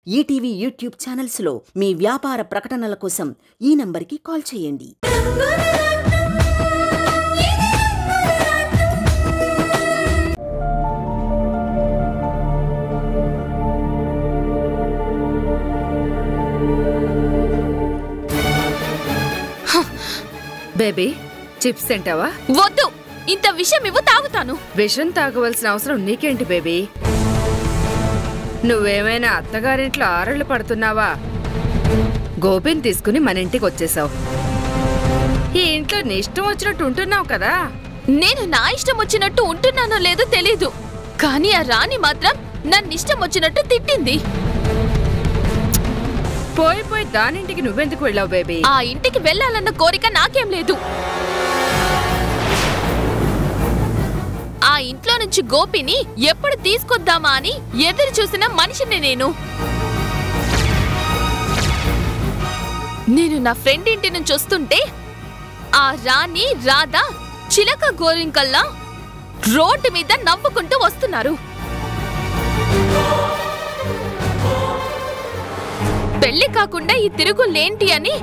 ETV YouTube ఛానల్స్లో మీ వ్యాపార ప్రకటనల కోసం ఈ నంబర్కి కాల్ చేయండి. బేబీ చిప్స్ తింటావా? వద్దు, ఇంత విషయం ఇవ్వు, తాగుతాను. విషం తాగవలసిన అవసరం నీకేంటి బేబీ? నువ్వేమైనా అత్తగారింట్లో ఆరళ్ళు పడుతున్నావా? గోపిని తీసుకుని మన ఇంటికి వచ్చేసావు. ఈ ఇంట్లో నీ ఇష్టం వచ్చినట్టు ఉంటున్నావు కదా. నేను నా ఇష్టం వచ్చినట్టు ఉంటున్నానో లేదో తెలీదు, కానీ ఆ రాణి మాత్రం నన్ను ఇష్టం వచ్చినట్టు తిట్టింది. పోయి దానింటికి నువ్వెందుకు వెళ్ళావు బేబీ? ఆ ఇంటికి వెళ్ళాలన్న కోరిక నాకేం లేదు. ఆ ఇంట్లో నుంచి గోపిని ఎప్పుడు తీసుకొద్దామా అని ఎదురు చూసిన మనిషిని నేను నా ఫ్రెండ్ ఇంటి నుంచి వస్తుంటే ఆ రాణి రాధా చిలక గోరింకల్లా రోడ్డు మీద నవ్వుకుంటూ వస్తున్నారు. పెళ్లి కాకుండా ఈ తిరుగులేంటి అని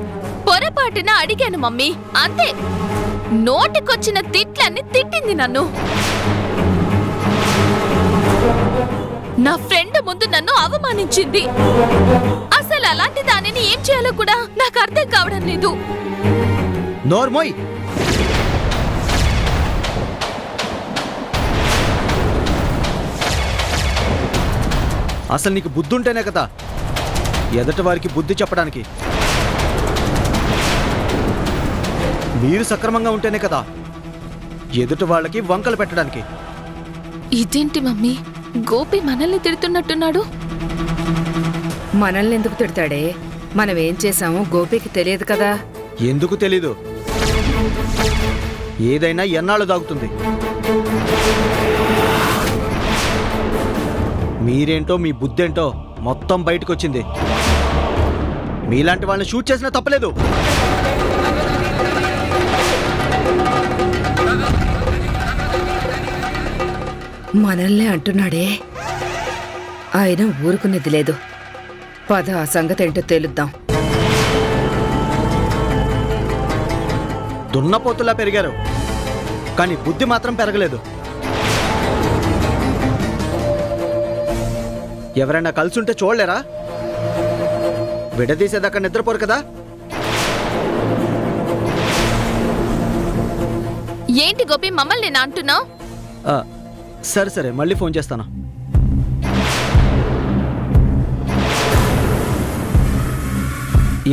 పొరపాటున అడిగాను మమ్మీ. అంతే, నోటికొచ్చిన తిట్లన్నీ తిట్టింది నన్ను. నా ఫ్రెండ్ ముందు నన్ను అవమానించింది. అసలు అలాంటి దానిని ఏం చేయాలో కూడా నాకు అర్థం కావడం లేదు. నోర్మోయ్, అసలు నీకు బుద్ధి ఉంటేనే కదా ఎదటి వారికి బుద్ధి చెప్పడానికి. మీరు సక్రమంగా ఉంటేనే కదా ఎదుటి వాళ్ళకి వంకలు పెట్టడానికి. ఇదేంటి మమ్మీ, గోపి మనల్ని తిడుతున్నట్టున్నాడు? మనల్ని ఎందుకు తిడతాడే? మనం ఏం చేశామో గోపికి తెలియదు కదా. ఎందుకు తెలీదు? ఏదైనా ఎన్నాళ్ళు దాగుతుంది. మీరేంటో మీ బుద్ధేంటో మొత్తం బయటకు వచ్చింది. మీలాంటి వాళ్ళని షూట్ చేసినా తప్పలేదు. మనల్ని అంటున్నాడే, ఆయన ఊరుకునేది లేదు. పద ఆ సంగతి ఏంటో తేలుద్దాం. దున్నపోతులా పెరిగారు, కానీ బుద్ధి మాత్రం పెరగలేదు. ఎవరైనా కలిసి ఉంటే చూడలేరా? విడదీసేదాకా నిద్రపోరు కదా. ఏంటి గోపి, మమ్మల్ని నేను అంటున్నావు? సరే సరే, మళ్ళీ ఫోన్ చేస్తాను.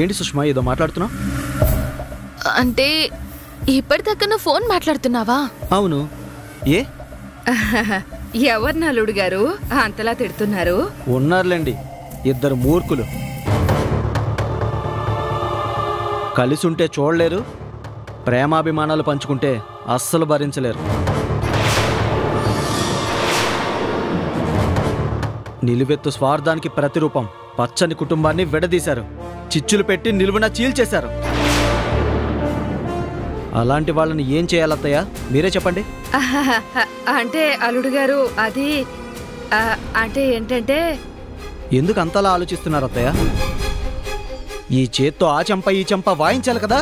ఏంటి సుష్మా, ఏదో మాట్లాడుతున్నావు? అంటే ఇప్పటిదాకా నువ్వు ఫోన్ మాట్లాడుతున్నావా? అవును. ఏ ఎవరు నలుడు గారు అంతలా తిడుతున్నారు? ఉన్నారులేండి ఇద్దరు మూర్ఖులు. కలిసి ఉంటే చూడలేరు, ప్రేమాభిమానాలు పంచుకుంటే అస్సలు భరించలేరు. నిలువెత్తు స్వార్థానికి ప్రతిరూపం పచ్చని కుటుంబాన్ని విడదీశారు. చిచ్చులు పెట్టి నిలువున చీల్చేశారు. అలాంటి వాళ్ళని ఏం చేయాలత్తయ్య, మీరే చెప్పండి. అంటే అల్లుడు గారు, అది అంటే ఏంటంటే... ఎందుకు అంతలా ఆలోచిస్తున్నారు అత్తయ్య? ఈ చేత్తో ఆ చెంప ఈ చెంప వాయించాలి కదా.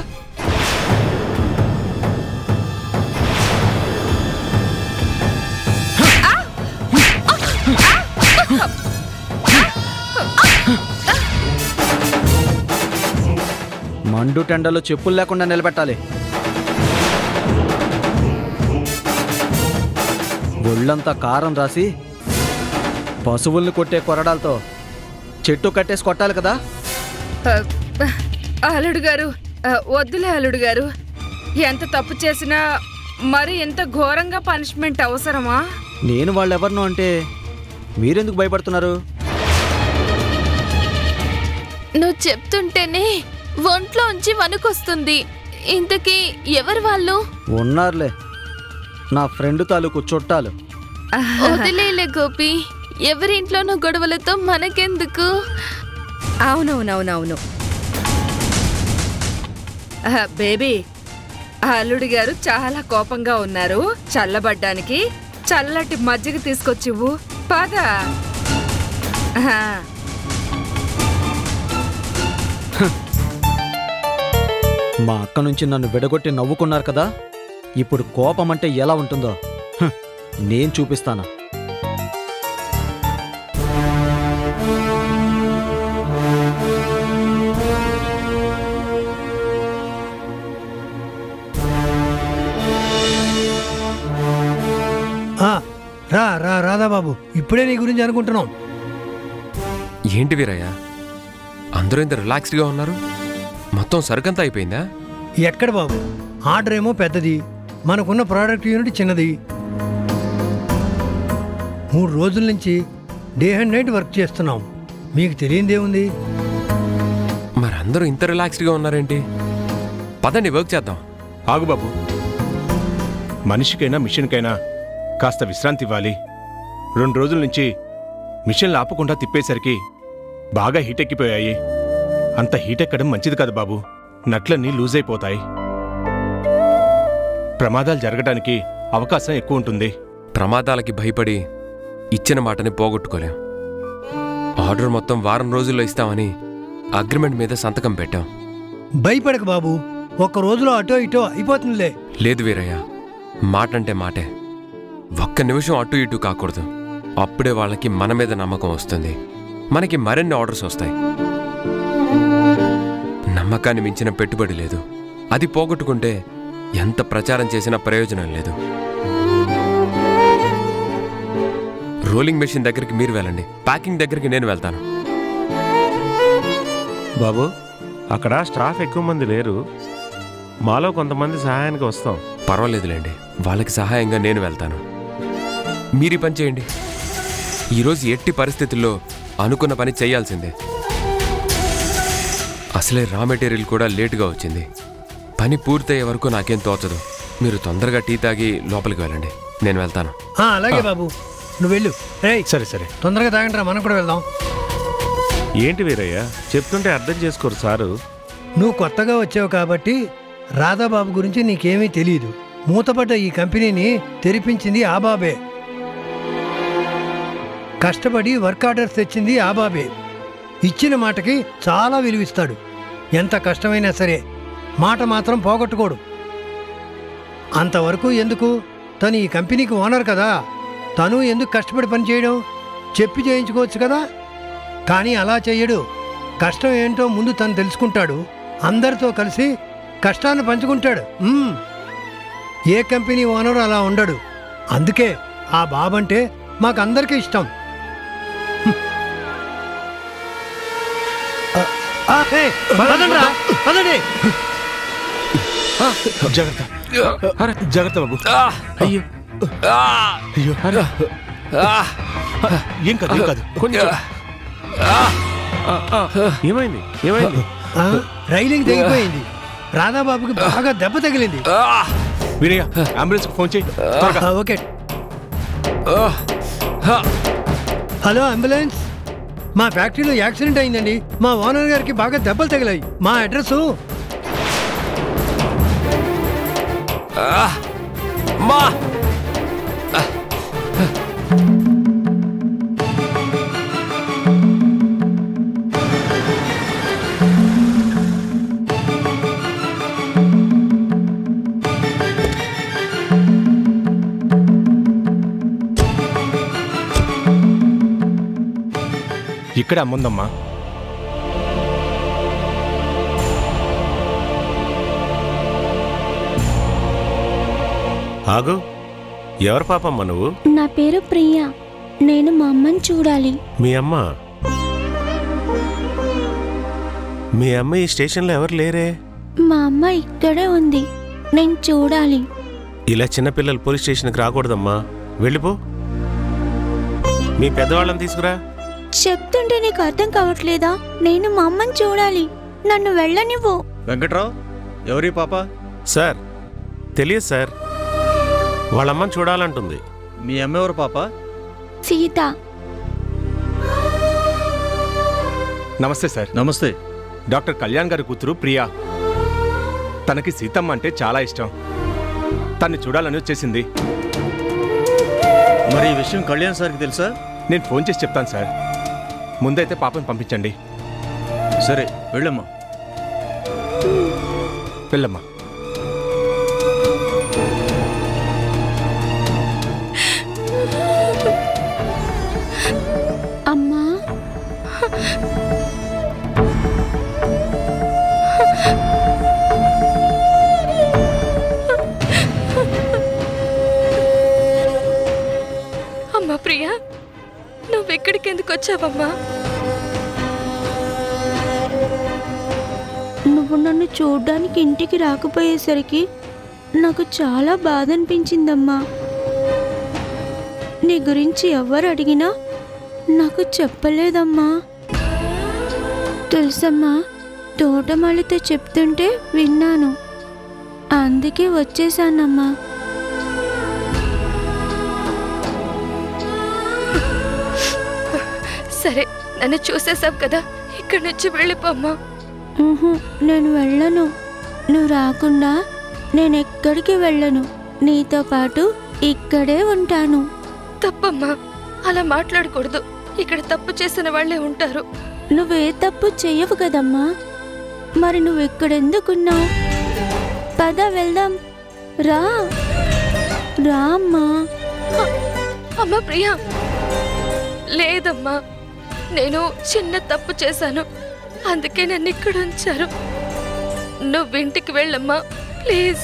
మండు టెండలో చెప్పులు లేకుండా నిలబెట్టాలి. ఒళ్ళంతా కారం రాసి పశువుల్ని కొట్టే కొరడాలతో చెట్టు కట్టేసి కొట్టాలి కదా. అల్లుడు గారు, వద్దులే అల్లుడు గారు. ఎంత తప్పు చేసినా మరి ఎంత ఘోరంగా పనిష్మెంట్ అవసరమా? నేను వాళ్ళెవరినో అంటే మీరెందుకు భయపడుతున్నారు? నువ్వు చెప్తుంటేనే ఒంట్లోంచి వణుకొస్తుంది. ఇంతకీ ఎవరు వాళ్ళు? ఉన్నారులే, నా ఫ్రెండ్ తాలూకు చుట్టాలు. వదిలేలే గోపి, ఎవరింట్లోనో గొడవలతో మనకెందుకు? అవునవునవునవును బేబీ, అల్లుడి గారు చాలా కోపంగా ఉన్నారు. చల్లబడ్డానికి చల్లటి మజ్జిగ తీసుకొచ్చివ్వు. పద. మా అక్క నుంచి నన్ను విడగొట్టి నవ్వుకున్నారు కదా, ఇప్పుడు కోపం అంటే ఎలా ఉంటుందో నేను చూపిస్తాను. రా రా రాధా బాబు, ఇప్పుడే నీ గురించి అనుకుంటున్నాం. ఏంటి వీరయ్య, అందరూ ఇంత రిలాక్స్డ్గా ఉన్నారు? మొత్తం సరుకంతా అయిపోయిందా? ఎక్కడ బాబు, ఆర్డర్ ఏమో పెద్దది, మనకున్న ప్రోడక్ట్ యూనిట్ చిన్నది. 3 రోజుల నుంచి డే అండ్ నైట్ వర్క్ చేస్తున్నాం. మీకు తెలియందేముంది? మరి అందరూ ఇంత రిలాక్స్డ్గా ఉన్నారేంటి? పదండి వర్క్ చేద్దాం. ఆగు బాబు, మనిషికైనా మిషన్కైనా కాస్త విశ్రాంతి ఇవ్వాలి. 2 రోజుల నుంచి మిషన్లు ఆపకుండా తిప్పేసరికి బాగా హీట్ ఎక్కిపోయాయి. అంత హీట్ ఎక్కడం మంచిది కాదు బాబు, నట్లన్నీ లూజ్ అయిపోతాయి. ప్రమాదాలు జరగడానికి అవకాశం ఎక్కువ ఉంటుంది. ప్రమాదాలకి భయపడి ఇచ్చిన మాటని పోగొట్టుకోలేం. ఆర్డర్ మొత్తం వారం రోజుల్లో ఇస్తామని అగ్రిమెంట్ మీద సంతకం పెట్టాం. భయపడక బాబు, 1 రోజులో అటో ఇటో అయిపోతుందిలే. లేదు వీరయ్య, మాటంటే మాటే. 1 నిమిషం అటు ఇటు కాకూడదు. అప్పుడే వాళ్ళకి మన మీద నమ్మకం వస్తుంది, మనకి మరిన్ని ఆర్డర్స్ వస్తాయి. నమ్మకాన్ని మించిన పెట్టుబడి లేదు. అది పోగొట్టుకుంటే ఎంత ప్రచారం చేసినా ప్రయోజనం లేదు. రోలింగ్ మెషిన్ దగ్గరికి మీరు వెళ్ళండి, ప్యాకింగ్ దగ్గరికి నేను వెళ్తాను. బాబు, అక్కడ స్టాఫ్ ఎక్కువ మంది లేరు, మాలో కొంతమంది సహాయానికి వస్తాం. పర్వాలేదులేండి, వాళ్ళకి సహాయంగా నేను వెళ్తాను. మీరు ఈ పని చేయండి. ఈరోజు ఎట్టి పరిస్థితుల్లో అనుకున్న పని చేయాల్సిందే. అసలే రా మెటీరియల్ కూడా లేటుగా వచ్చింది. పని పూర్తయ్యే వరకు నాకేం తోచదు. మీరు తొందరగా టీ తాగి లోపలికి వెళ్ళండి, నేను వెళ్తాను. అలాగే బాబు, నువ్వు వెళ్ళు. సరే సరే, తొందరగా తాగండి రా, మనం కూడా వెళ్దాం. ఏంటి వీరయ్య, చెప్తుంటే అర్థం చేసుకోరు సారు. నువ్వు కొత్తగా వచ్చావు కాబట్టి రాధాబాబు గురించి నీకేమీ తెలియదు. మూతపడ్డ ఈ కంపెనీని తెరిపించింది ఆ బాబే, కష్టపడి వర్క్ ఆర్డర్స్ తెచ్చింది ఆ బాబే. ఇచ్చిన మాటకి చాలా విలువిస్తాడు. ఎంత కష్టమైనా సరే మాట మాత్రం పోగొట్టుకోడు. అంతవరకు ఎందుకు, తను ఈ కంపెనీకి ఓనర్ కదా, తను ఎందుకు కష్టపడి పనిచేయడం? చెప్పి చేయించుకోవచ్చు కదా. కానీ అలా చెయ్యడు. కష్టం ఏంటో ముందు తను తెలుసుకుంటాడు, అందరితో కలిసి కష్టాన్ని పంచుకుంటాడు. ఏ కంపెనీ ఓనర్ అలా ఉండడు. అందుకే ఆ బాబంటే మాకందరికీ ఇష్టం. జాగ్రత్త జాగ్రత్త బాబు. అయ్యో అయ్యో, ఏం కాదు ఏం కాదు. కొంచెం ఏమైంది ఏమైంది? రైలింగ్ తెగిపోయింది. రాధాబాబుకి బాగా దెబ్బ తగిలింది. వీరయ్య, అంబులెన్స్ ఫోన్ చేయి. ఓకే. హలో అంబులెన్స్, మా ఫ్యాక్టరీలో యాక్సిడెంట్ అయిందండి. మా ఓనర్ గారికి బాగా దెబ్బలు తగిలాయి. మా అడ్రస్ ఇక్కడ అమ్ముందమ్మా. ఆగు, ఎవరు పాపమ్మ నువ్వు? నా పేరు ప్రియా. నేను మా అమ్మని చూడాలి. మీ అమ్మ? మీ అమ్మ ఈ స్టేషన్లో ఎవరు లేరే? మా అమ్మ ఇక్కడే ఉంది, నేను చూడాలి. ఇలా చిన్నపిల్లలు పోలీస్ స్టేషన్కి రాకూడదమ్మా, వెళ్ళిపో. మీ పెద్దవాళ్ళని తీసుకురా. చెప్తుంటే నీకు అర్థం కావట్లేదా? నేను మా అమ్మని చూడాలి, నన్ను వెళ్ళనివ్వు. వెంకట్రావు, ఎవరి పాప? సార్, తెలియదు సార్, వాళ్ళమ్మని చూడాలంటుంది. మీ అమ్మ ఎవరు పాప? సీత. నమస్తే సార్. నమస్తే. డాక్టర్ కళ్యాణ్ గారి కూతురు ప్రియా. తనకి సీతమ్మ అంటే చాలా ఇష్టం. తన్ని చూడాలని వచ్చేసింది. మరి ఈ విషయం కళ్యాణ్ సార్కి తెలుసా? నేను ఫోన్ చేసి చెప్తాను సార్. ముందైతే పాపని పంపించండి. సరే, వెళ్ళమ్మా. వెళ్ళమ్మా. అమ్మా, అమ్మా ప్రియా, నువ్వెక్కడికి ఎందుకు వచ్చావమ్మా? నువ్వు నన్ను చూడ్డానికి ఇంటికి రాకపోయేసరికి నాకు చాలా బాధ అనిపించిందమ్మా. నీ గురించి ఎవరు అడిగినా నాకు చెప్పలేదమ్మా. తెలుసమ్మా, తోటమాలితో చెప్తుంటే విన్నాను, అందుకే వచ్చేసానమ్మా. సరే, నన్ను చూసేసావు కదా, ఇక్కడి నుంచి వెళ్ళిపోమ్మా. నేను వెళ్ళను. నువ్వు రాకుండా నేనెక్కడికి వెళ్ళను. నీతో పాటు ఇక్కడే ఉంటాను. తప్పమ్మా, అలా మాట్లాడకూడదు. ఇక్కడ తప్పు చేసిన వాళ్ళే ఉంటారు. నువ్వే తప్పు చెయ్యవు కదమ్మా. మరి నువ్వు ఇక్కడెందుకున్నావు? పద వెళ్దాం. రా రా అమ్మా. అమ్మా ప్రియా, లేదమ్మా, నేను చిన్న తప్పు చేశాను, అందుకే నన్ను ఇక్కడ ఉంచారు. నువ్వు ఇంటికి వెళ్ళమ్మా, ప్లీజ్.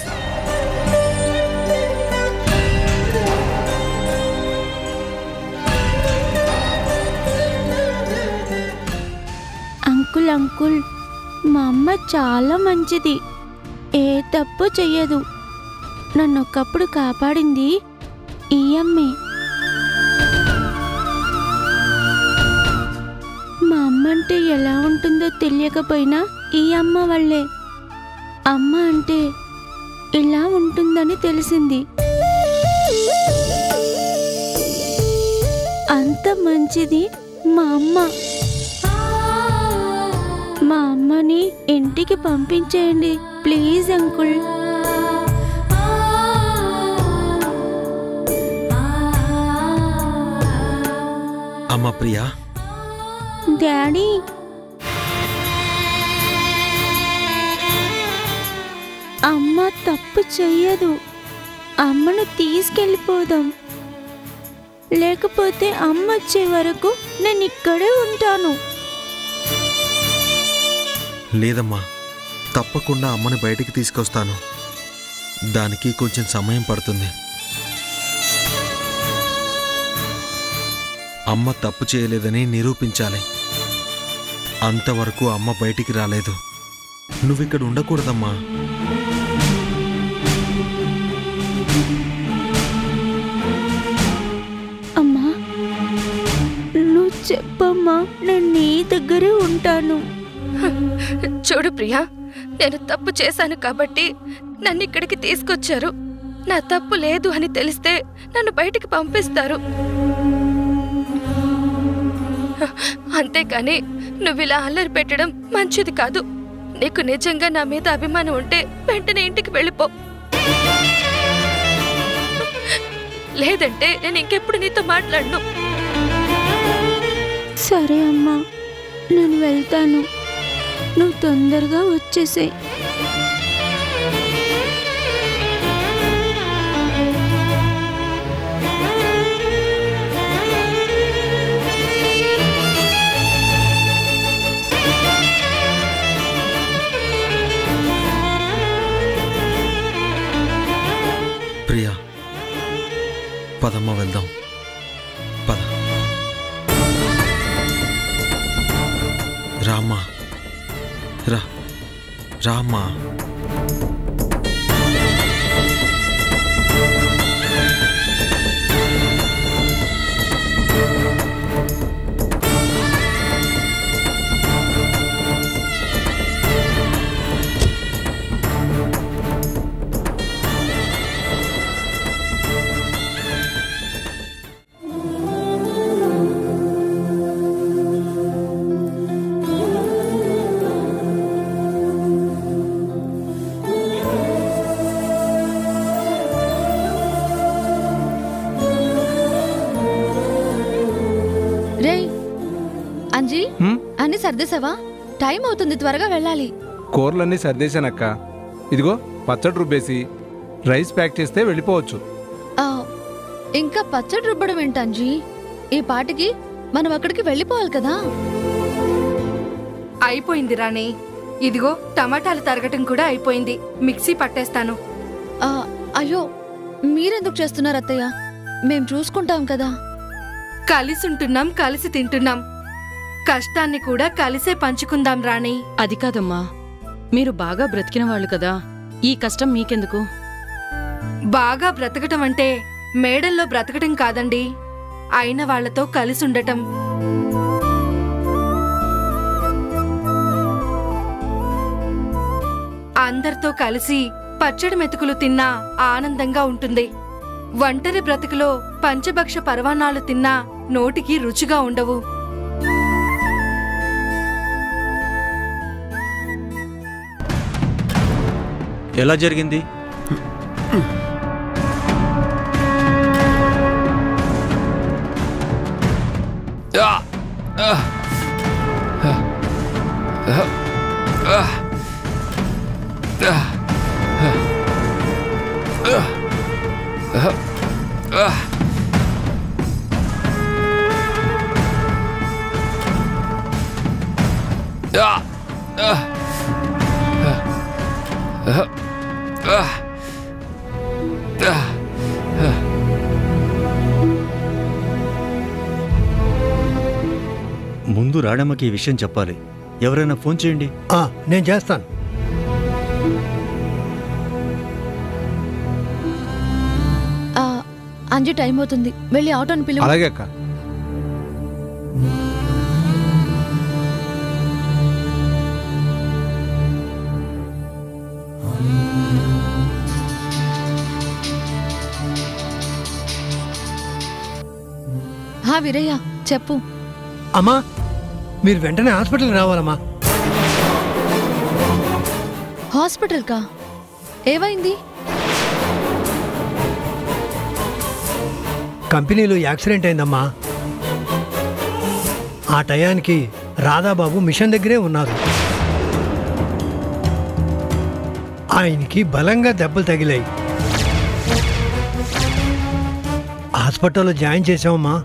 అంకుల్ అంకుల్, మా అమ్మ చాలా మంచిది, ఏ తప్పు చెయ్యదు. నన్ను ఒకప్పుడు కాపాడింది ఈ అమ్మే. మా అమ్మ అంటే ఎలా ఉంటుందో తెలియకపోయినా ఈ అమ్మ వల్లే అమ్మ అంటే ఇలా ఉంటుందని తెలిసింది. అంత మంచిది మా అమ్మ. మా అమ్మని ఇంటికి పంపించేయండి ప్లీజ్ అంకుల్. అమ్మ ప్రియా. డాడీ, అమ్మ తప్పు చెయ్యదు. అమ్మను తీసుకెళ్ళిపోదాం, లేకపోతే అమ్మ వచ్చే వరకు నేను ఇక్కడే ఉంటాను. లేదమ్మా, తప్పకుండా అమ్మని బయటికి తీసుకొస్తాను. దానికి కొంచెం సమయం పడుతుంది. అమ్మ తప్పు చేయలేదని నిరూపించాలి. అంతవరకు అమ్మ బయటికి రాలేదు. నువ్విక్కడ ఉండకూడదమ్మా. అమ్మా, నువ్వు చెప్పమ్మా, నేను నీ దగ్గరే ఉంటాను. చూడు ప్రియా, నేను తప్పు చేశాను కాబట్టి నన్ను ఇక్కడికి తీసుకొచ్చారు. నా తప్పు లేదు అని తెలిస్తే నన్ను బయటికి పంపిస్తారు. అంతేకాని నువ్విలా అల్లరి పెట్టడం మంచిది కాదు. నీకు నిజంగా నా మీద అభిమానం ఉంటే వెంటనే ఇంటికి వెళ్ళిపో. లేదంటే నేను ఇంకెప్పుడు నీతో మాట్లాడను. సరే అమ్మా, నేను వెళ్తాను. నువ్వు తొందరగా వచ్చేసేయ్. ప్రియా, పదమ్మ వెళ్దాం. పద. రామ్మా, రా రామ్మా. అంజీ, అన్ని సర్దేశావా? టైం అవుతుంది, త్వరగా వెళ్ళాలి. కూరలన్నీ సర్దేశానక్క. ఇదిగో పచ్చడి రుబ్బేసి రైస్ ప్యాక్ చేస్తే వెళ్ళిపోవచ్చు. ఇంకా పచ్చడి రుబ్బడం ఏంటంజీ? ఈ పాటికి మనం అక్కడికి వెళ్ళిపోవాలి కదా. అయిపోయింది రాణి. ఇదిగో టమాటాలు తరగటం కూడా అయిపోయింది. మిక్సీ పట్టేస్తాను. అయ్యో, మీరెందుకు చేస్తున్నారు అత్తయ్య? మేం చూసుకుంటాం కదా. కలిసి ఉంటున్నాం, కలిసి తింటున్నాం. కష్టాన్ని కూడా కలిసే పంచుకుందాం రాణి. అది కాదమ్మా, మీరు బాగా బ్రతికిన వాళ్ళు కదా, ఈ కష్టం మీకెందుకు? బాగా బ్రతకటం అంటే మేడల్లో బ్రతకటం కాదండి, అయిన వాళ్లతో కలిసి ఉండటం. అందరితో కలిసి పచ్చడి మెతుకులు తిన్నా ఆనందంగా ఉంటుంది. ఒంటరి బ్రతుకులో పంచభక్ష పరవాణాలు తిన్నా నోటికి రుచిగా ఉండవు. ఎలా జరిగింది? ముందు రాడమ్మకి ఈ విషయం చెప్పాలి. ఎవరైనా ఫోన్ చేయండి. నేను చేస్తాను. అంజు, టైం అవుతుంది, వెళ్ళి ఆటోని పిలువు. అలాగే అక్క. వీరయ్య, చెప్పు. అమ్మా, మీరు వెంటనే హాస్పిటల్కి రావాలమ్మా. హాస్పిటల్కా? ఏమైంది? కంపెనీలో యాక్సిడెంట్ అయిందమ్మా. ఆ టయానికి రాధాబాబు మిషన్ దగ్గరే ఉన్నారు. ఆయనకి బలంగా దెబ్బలు తగిలాయి. హాస్పిటల్లో జాయిన్ చేశామమ్మా.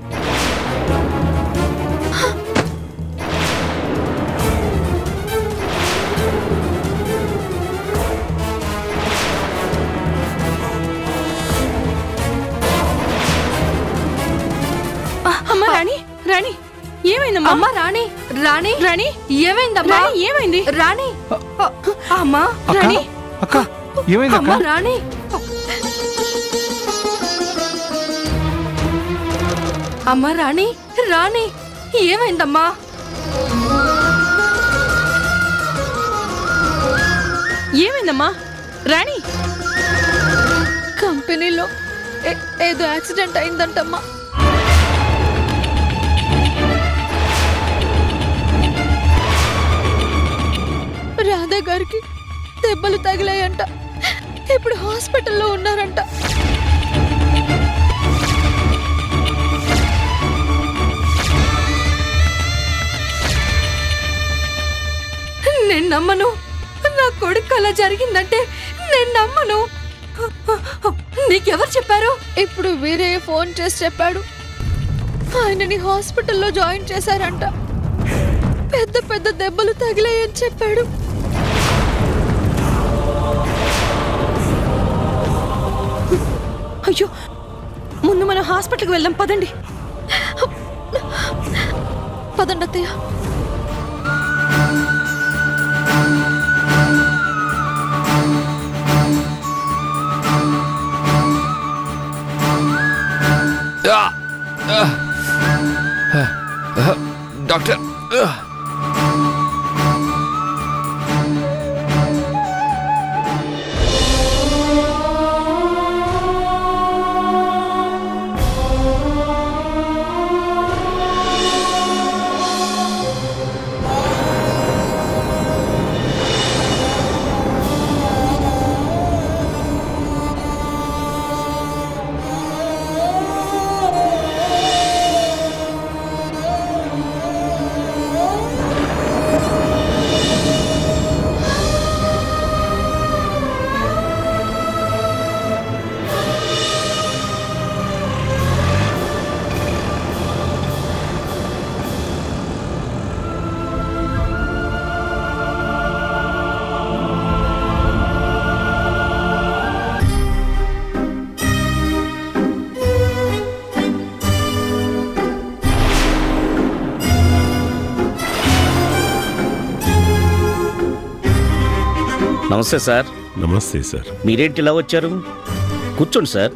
రాణి, ఏమైందమ్మా? అమ్మా, రాణి రాణి రాణి, ఏమైందమ్మా? ఏమైంది? రాణి, అమ్మా, రాణి, అక్క, ఏమైంది అక్క? రాణి, అమ్మా, రాణి, రాణి, ఏమైందమ్మా? ఏమైందమ్మా? రాణి, కంపెనీలో ఏదో యాక్సిడెంట్ అయిందంటమ్మా. రాధా గారికి దెబ్బలు తగిలాయంట. ఇప్పుడు హాస్పిటల్లో ఉన్నారంట. నేను నమ్మను. నా కొడుకు అలా జరిగిందంటే నేను నమ్మను. నీకెవరు చెప్పారు? ఇప్పుడు వీరే ఫోన్ చేసి చెప్పాడు. ఆయనని హాస్పిటల్లో జాయిన్ చేశారంట. పెద్ద పెద్ద దెబ్బలు తగిలాయని చెప్పాడు. అయ్యో, ముందు మనం హాస్పిటల్కి వెళ్దాం. పదండి. పదండి అత్తయ్య. డాక్టర్, నమస్తే సార్. నమస్తే సార్. మీరేంటి ఇలా వచ్చారు? కూర్చోండి సార్.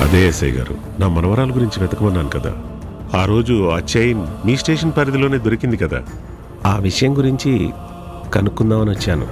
అదే ఎస్ఐ గారు, నా మనవరాల గురించి వెతకమన్నాను కదా, ఆ రోజు ఆ చైన్ మీ స్టేషన్ పరిధిలోనే దొరికింది కదా, ఆ విషయం గురించి కనుక్కుందామని వచ్చాను.